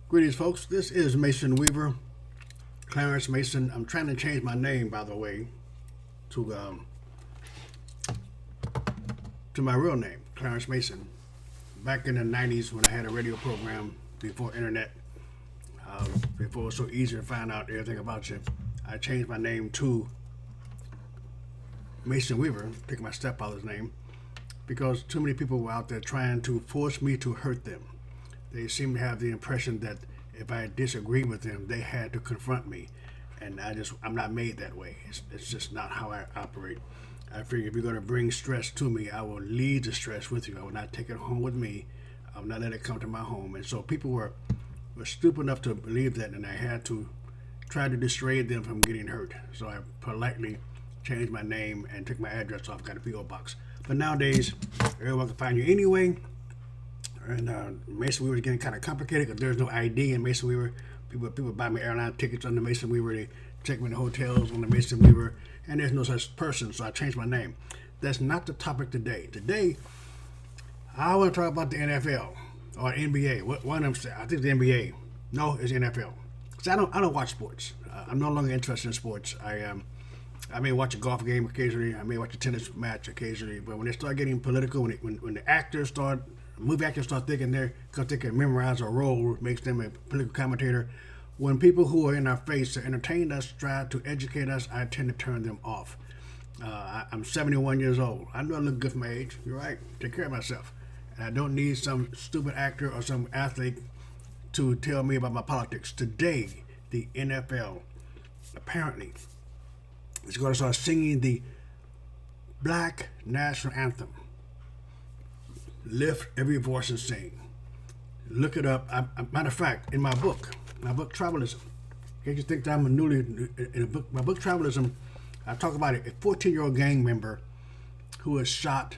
Greetings, folks. This is Mason Weaver, Clarence Mason. I'm trying to change my name, by the way, to my real name, Clarence Mason. Back in the '90s, when I had a radio program before internet, before it was so easy to find out everything about you, I changed my name to Mason Weaver, taking my stepfather's name, because too many people were out there trying to force me to hurt them. They seem to have the impression that if I disagree with them, they had to confront me, and I'm not made that way. It's just not how I operate. I figure if you're going to bring stress to me, I will leave the stress with you. I will not take it home with me. I will not let it come to my home. And so people were stupid enough to believe that, and I had to try to dissuade them from getting hurt. So I politely changed my name and took my address off, got a P.O. box. But nowadays, everyone can find you anyway. And Mason Weaver is getting kind of complicated because there's no ID in Mason Weaver. People buy me airline tickets on the Mason Weaver. They check me in the hotels on the Mason Weaver, and there's no such person. So I changed my name. That's not the topic today. Today, I want to talk about the NFL or NBA. One of them said, I think the NBA. No, it's the NFL. Because I don't watch sports. I'm no longer interested in sports. I may watch a golf game occasionally. I may watch a tennis match occasionally. But when they start getting political, when the movie actors start thinking because they can memorize a role, makes them a political commentator. When people who are in our face to entertain us, try to educate us, I tend to turn them off. I'm 71 years old. I know I look good for my age. You're right. Take care of myself. And I don't need some stupid actor or some athlete to tell me about my politics. Today, the NFL apparently is going to start singing the Black National Anthem. Lift every voice and sing. Look it up. Matter of fact, in my book Travelism. In case you think that I'm my book Travelism, I talk about a 14-year-old gang member who is shot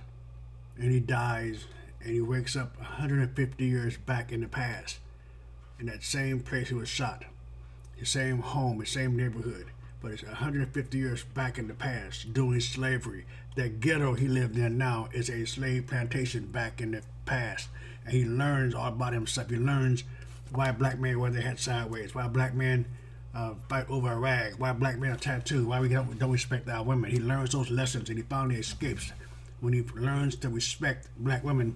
and he dies and he wakes up 150 years back in the past in that same place he was shot, his same home, his same neighborhood. But it's 150 years back in the past doing slavery. That ghetto he lived in now is a slave plantation back in the past. And he learns all about himself. He learns why black men wear their head sideways, why black men fight over a rag, why black men are tattooed, why we don't respect our women. He learns those lessons and he finally escapes. When he learns to respect black women,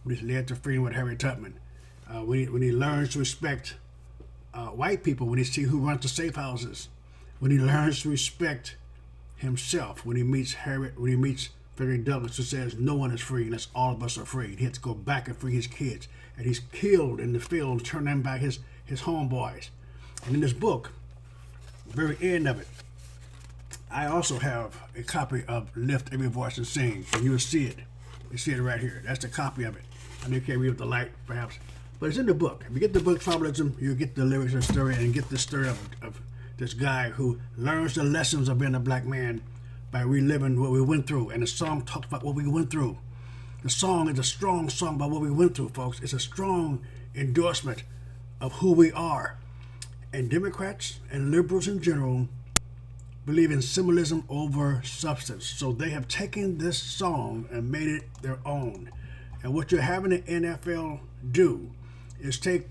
when he's led to freedom with Harriet Tubman. When he learns to respect white people, when he sees who runs the safe houses. When he learns to respect himself, when he meets Frederick Douglass, who says no one is free unless all of us are free. He has to go back and free his kids. And he's killed in the field, turning back his homeboys. And in this book, the very end of it, I also have a copy of Lift Every Voice and Sing. And you'll see it. You see it right here. That's the copy of it. I know you can't read with the light, perhaps. But it's in the book. If you get the book Tribalism, you get the lyrics of the story and get the story of this guy who learns the lessons of being a black man by reliving what we went through. And the song talks about what we went through. The song is a strong song about what we went through, folks. It's a strong endorsement of who we are. And Democrats and liberals in general believe in symbolism over substance. So they have taken this song and made it their own. And what you're having the NFL do is take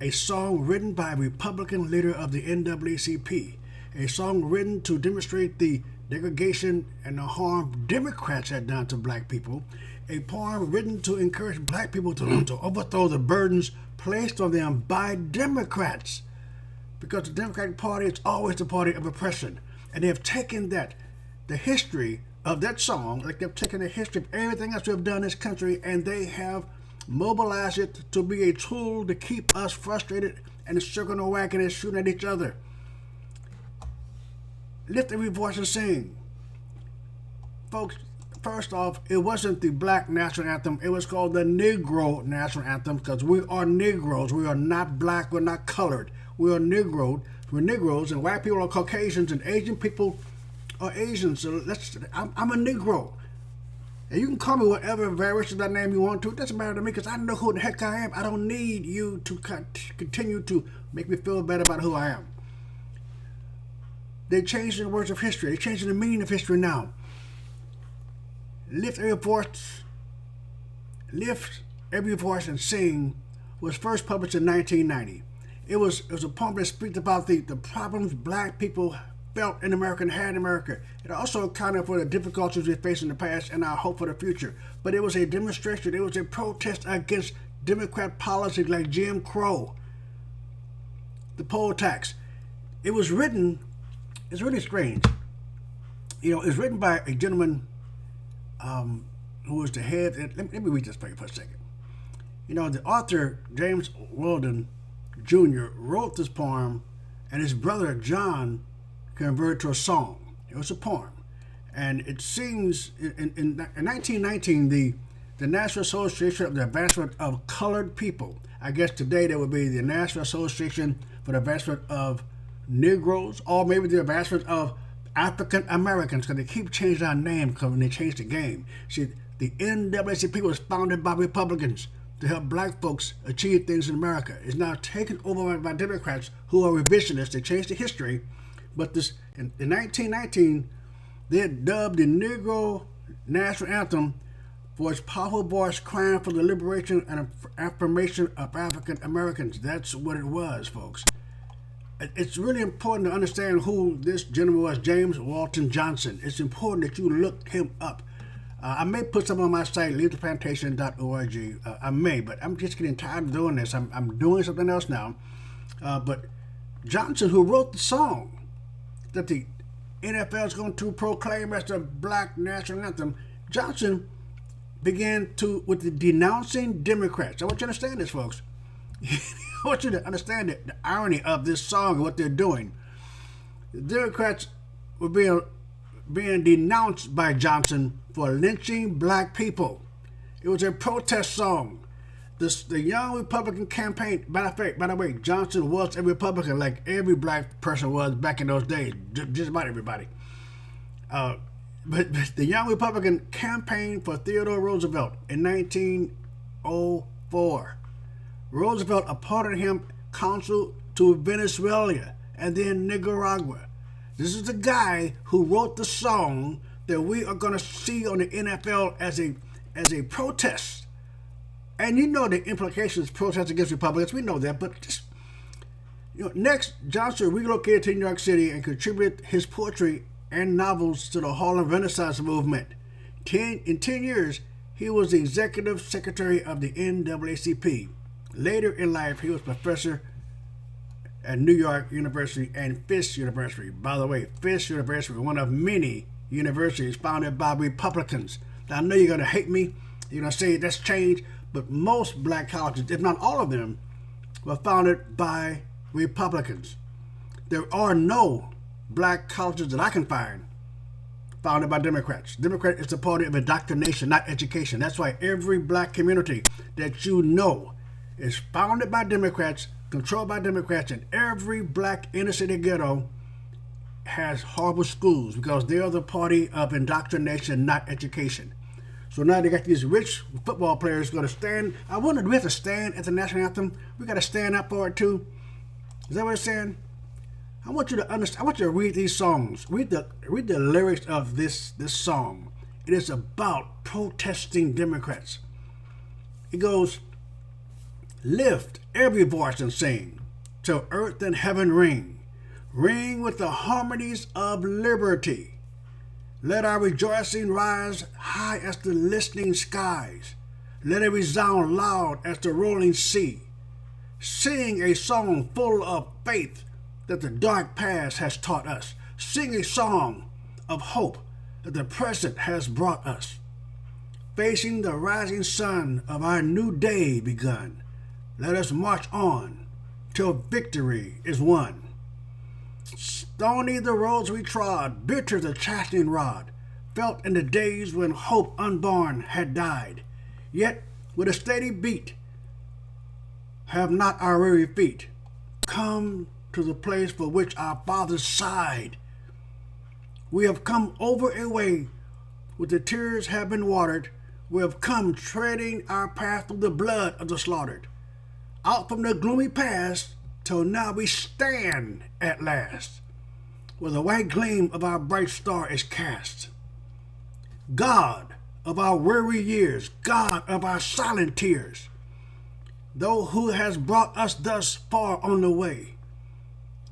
a song written by a Republican leader of the NAACP, a song written to demonstrate the degradation and the harm Democrats had done to black people, a poem written to encourage black people to overthrow the burdens placed on them by Democrats, because the Democratic Party is always the party of oppression. And they have taken the history of that song, like they've taken the history of everything else we have done in this country, and they have mobilize it to be a tool to keep us frustrated and circling a wagon and shooting at each other. Lift every voice and sing. Folks, first off, it wasn't the Black National Anthem. It was called the Negro National Anthem because we are Negroes. We are not black. We're not colored. We are Negro. We're Negroes, and white people are Caucasians, and Asian people are Asians. So I'm a Negro. And you can call me whatever variation of that name you want to. It doesn't matter to me because I know who the heck I am. I don't need you to continue to make me feel better about who I am. They're changing the words of history. They're changing the meaning of history now. Lift every voice and sing was first published in 1990. It was a poem that speaks about the problems black people felt in America and had in America. It also accounted for the difficulties we faced in the past and our hope for the future. But it was a demonstration, it was a protest against Democrat policies like Jim Crow, the poll tax. It was written, it's really strange. You know, it's written by a gentleman who was the head. Let me read this for you for a second. You know, the author, James Weldon Jr., wrote this poem, and his brother, John, converted to a song. It was a poem. And it sings, in 1919, the National Association of the Advancement of Colored People, I guess today that would be the National Association for the Advancement of Negroes, or maybe the advancement of African Americans, because they keep changing our name because when they change the game. See, the NAACP was founded by Republicans to help black folks achieve things in America. It's now taken over by Democrats who are revisionists. They changed the history. But this in 1919, they had dubbed the Negro National Anthem for its powerful voice crying for the liberation and affirmation of African Americans. That's what it was, folks. It's really important to understand who this gentleman was, James Weldon Johnson. It's important that you look him up. I may put some on my site, leavetheplantation.org. I may, but I'm just getting tired of doing this. I'm doing something else now. But Johnson, who wrote the song that the NFL is going to proclaim as the Black National Anthem, Johnson began with the denouncing Democrats. I want you to understand this, folks. I want you to understand the irony of this song and what they're doing. The Democrats were being denounced by Johnson for lynching black people. It was a protest song. The young Republican campaign, by the way, Johnson was a Republican like every black person was back in those days, just about everybody. But the young Republican campaign for Theodore Roosevelt in 1904. Roosevelt appointed him consul to Venezuela and then Nicaragua. This is the guy who wrote the song that we are going to see on the NFL as a protest. And you know the implications, protest against Republicans. We know that, but just, next, Johnson relocated to New York City and contributed his poetry and novels to the Harlem Renaissance movement. In 10 years, he was the executive secretary of the NAACP. Later in life, he was professor at New York University and Fisk University. By the way, Fisk University was one of many universities founded by Republicans. Now, I know you're going to hate me. You're going to say that's changed, but most black colleges, if not all of them, were founded by Republicans. There are no black colleges that I can find founded by Democrats. Democrat is the party of indoctrination, not education. That's why every black community that you know is founded by Democrats, controlled by Democrats, and every black inner city ghetto has horrible schools because they are the party of indoctrination, not education. So now they got these rich football players going to stand. I wonder, do we have to stand at the national anthem? We got to stand up for it too. Is that what it's saying? I want you to understand. I want you to read these songs. Read the lyrics of this song. It is about protesting Democrats. It goes, lift every voice and sing, till earth and heaven ring. Ring with the harmonies of liberty. Let our rejoicing rise high as the listening skies. Let it resound loud as the rolling sea. Sing a song full of faith that the dark past has taught us. Sing a song of hope that the present has brought us. Facing the rising sun of our new day begun, let us march on till victory is won. Stony the roads we trod, bitter the chastening rod, felt in the days when hope unborn had died. Yet with a steady beat, have not our weary feet come to the place for which our fathers sighed. We have come over a way where the tears have been watered. We have come treading our path through the blood of the slaughtered. Out from the gloomy past, till now we stand at last, where the white gleam of our bright star is cast. God of our weary years, God of our silent tears, Thou who has brought us thus far on the way,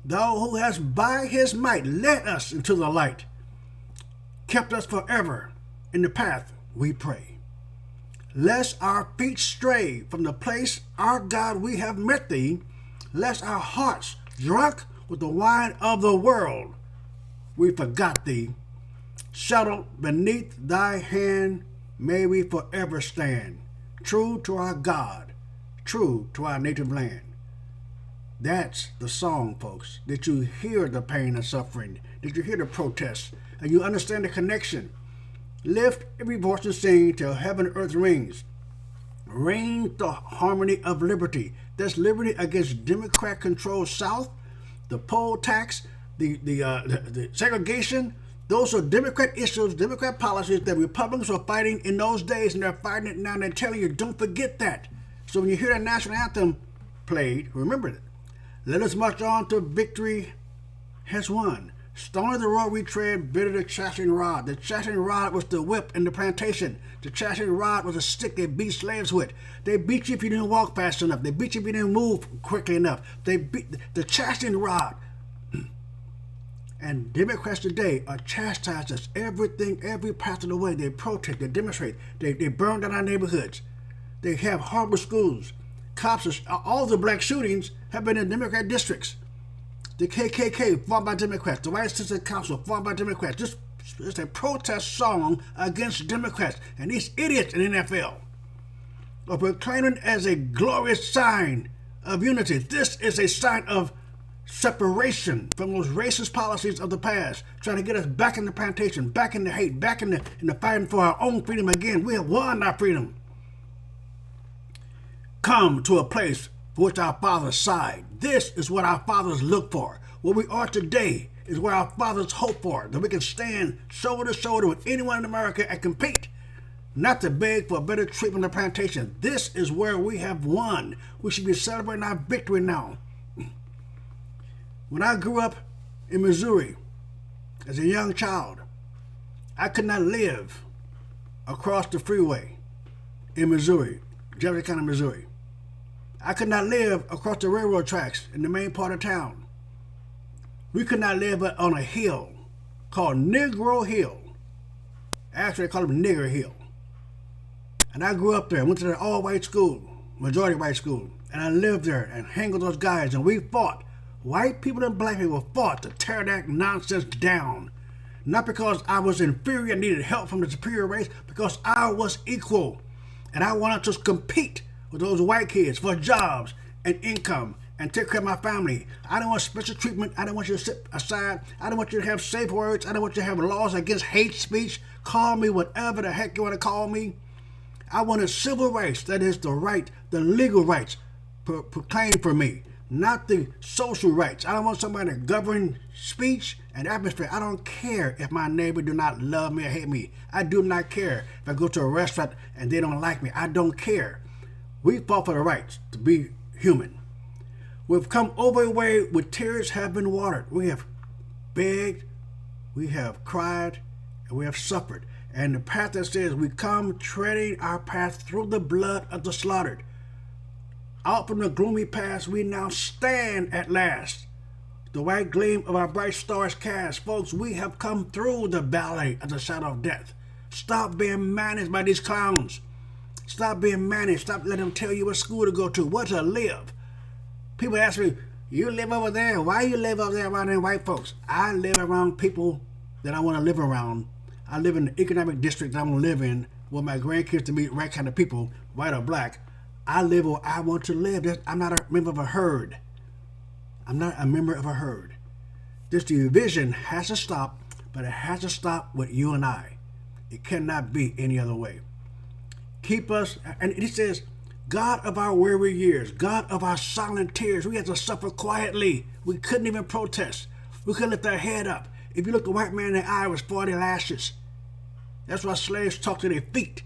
thou who has by his might led us into the light, kept us forever in the path, we pray. Lest our feet stray from the place, our God, we have met thee, lest our hearts, drunk with the wine of the world, we forgot thee. Settled beneath thy hand, may we forever stand, true to our God, true to our native land. That's the song, folks. Did you hear the pain and suffering? Did you hear the protests? And you understand the connection? Lift every voice and sing till heaven and earth rings. Reign the harmony of liberty. That's liberty against Democrat-controlled South, the poll tax, the segregation. Those are Democrat issues, Democrat policies that Republicans were fighting in those days, and they're fighting it now, and they're telling you, don't forget that. So when you hear that national anthem played, remember it. Let us march on till victory has won. Stony the road we tread, bitter the chastening rod. The chastening rod was the whip in the plantation. The chastening rod was a stick they beat slaves with. They beat you if you didn't walk fast enough. They beat you if you didn't move quickly enough. They beat the chastening rod. And Democrats today are chastised us everything, every path of the way. They protest, they demonstrate, they burn down our neighborhoods. They have horrible schools. Cops, all the black shootings have been in Democrat districts. The KKK formed by Democrats. The White Citizen Council formed by Democrats. This is a protest song against Democrats and these idiots in the NFL are proclaiming as a glorious sign of unity. This is a sign of separation from those racist policies of the past, trying to get us back in the plantation, back in the hate, back in the fighting for our own freedom again. We have won our freedom. Come to a place for which our fathers sighed. This is what our fathers look for. What we are today is where our fathers hope for, that we can stand shoulder to shoulder with anyone in America and compete, not to beg for better treatment on the plantation. This is where we have won. We should be celebrating our victory now. When I grew up in Missouri as a young child, I could not live across the freeway in Missouri, Jefferson County, Missouri. I could not live across the railroad tracks in the main part of town. We could not live on a hill called Negro Hill. Actually, they call it Nigger Hill. And I grew up there, went to an all-white school, majority white school, and I lived there and hung with those guys, and we fought. White people and black people fought to tear that nonsense down. Not because I was inferior and needed help from the superior race, because I was equal. And I wanted to compete with those white kids for jobs and income and take care of my family. I didn't want special treatment. I didn't want you to sit aside. I didn't want you to have safe words. I didn't want you to have laws against hate speech. Call me whatever the heck you want to call me. I wanted civil rights, that is the right, the legal rights proclaimed for me, not the social rights. I don't want somebody to govern speech and atmosphere. I don't care if my neighbor do not love me or hate me. I do not care if I go to a restaurant and they don't like me. I don't care. We fought for the rights to be human. We've come over a way where tears have been watered. We have begged, we have cried, and we have suffered. And the path that says we come treading our path through the blood of the slaughtered. Out from the gloomy past, we now stand at last. The white gleam of our bright stars cast. Folks, we have come through the valley of the shadow of death. Stop being managed by these clowns. Stop being managed. Stop letting them tell you what school to go to, where to live. People ask me, you live over there? Why you live over there around them white folks? I live around people that I want to live around. I live in the economic district that I want to live in, where my grandkids to meet right kind of people, white or black. I live where I want to live. I'm not a member of a herd. I'm not a member of a herd. This division has to stop, but it has to stop with you and I. It cannot be any other way. Keep us, and he says, God of our weary years, God of our silent tears, we had to suffer quietly. We couldn't even protest. We couldn't lift our head up. If you looked a white man in the eye, it was 40 lashes. That's why slaves talk to their feet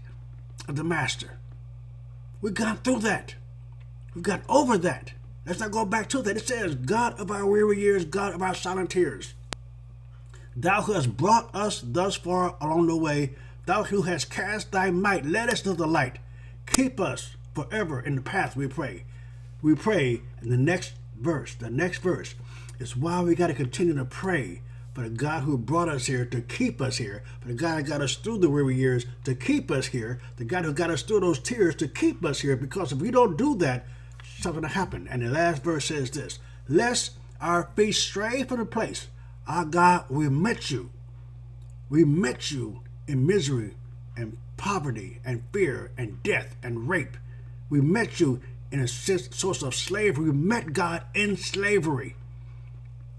of the master. We've gone through that. We've got over that. Let's not go back to that. It says, God of our weary years, God of our silent tears. Thou who hast brought us thus far along the way, thou who hast cast thy might, let us to the light. Keep us forever in the past we pray. We pray, and the next verse is why we got to continue to pray for the God who brought us here to keep us here, for the God who got us through the weary years to keep us here, the God who got us through those tears to keep us here, because if we don't do that, something will happen. And the last verse says this: lest our feet stray from the place, our God, we met you. We met you in misery and poverty and fear and death and rape. We met you in a source of slavery. We met God in slavery.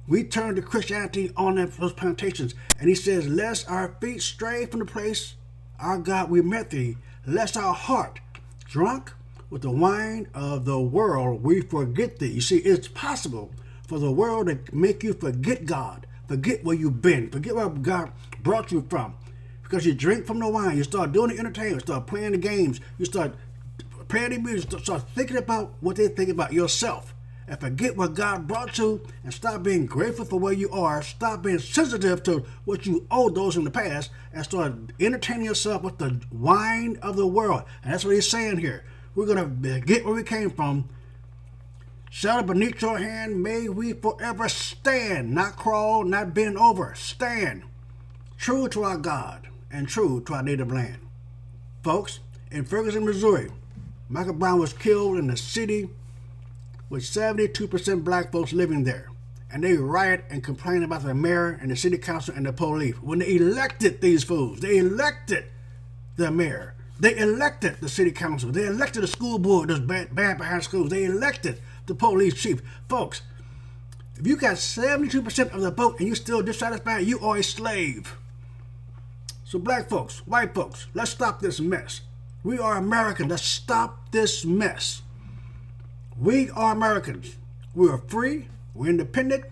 We turned to Christianity on those plantations. And he says, lest our feet stray from the place, our God, we met thee, lest our heart, drunk with the wine of the world, we forget thee. You see, it's possible for the world to make you forget God, forget where you've been, forget where God brought you from. Because you drink from the wine, you start doing the entertainment, start playing the games, you start playing the music, start thinking about what they think about yourself, and forget what God brought you, and stop being grateful for where you are, stop being sensitive to what you owe those in the past, and start entertaining yourself with the wine of the world. And that's what he's saying here. We're going to get where we came from. Shelter beneath your hand, may we forever stand, not crawl, not bend over, stand, true to our God and true to our native land. Folks, in Ferguson, Missouri, Michael Brown was killed in a city with 72% black folks living there. And they riot and complain about the mayor and the city council and the police. When they elected these fools, they elected the mayor. They elected the city council. They elected the school board, those bad behind schools. They elected the police chief. Folks, if you got 72% of the vote and you're still dissatisfied, you are a slave. So black folks, white folks, let's stop this mess. We are Americans. Let's stop this mess. We are Americans. We are free. We're independent.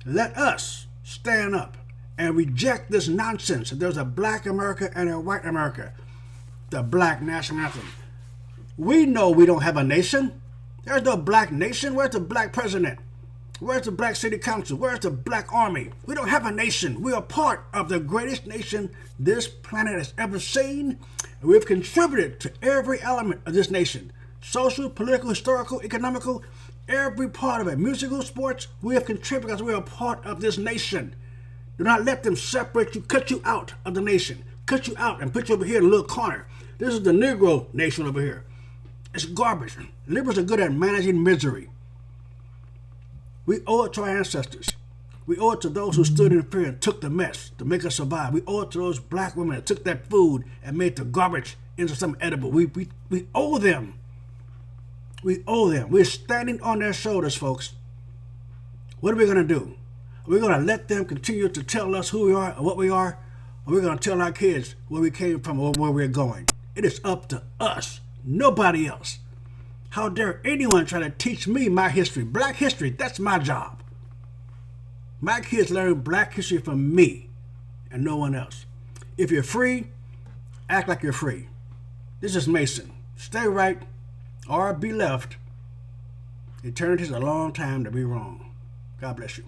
Let us stand up and reject this nonsense that there's a black America and a white America. The Black National Anthem. We know we don't have a nation. There's no black nation. Where's the black president? Where's the black city council? Where's the black army? We don't have a nation. We are part of the greatest nation this planet has ever seen. And we've contributed to every element of this nation. Social, political, historical, economical, every part of it. Musical, sports, we have contributed because we are part of this nation. Do not let them separate you, cut you out of the nation. Cut you out and put you over here in a little corner. This is the Negro nation over here. It's garbage. Liberals are good at managing misery. We owe it to our ancestors. We owe it to those who stood in fear and took the mess to make us survive. We owe it to those black women that took that food and made the garbage into something edible. We owe them. We owe them. We're standing on their shoulders, folks. What are we going to do? Are we going to let them continue to tell us who we are and what we are? Or are we going to tell our kids where we came from or where we're going? It is up to us. Nobody else. How dare anyone try to teach me my history? Black history, that's my job. My kids learn black history from me and no one else. If you're free, act like you're free. This is Mason. Stay right or be left. Eternity is a long time to be wrong. God bless you.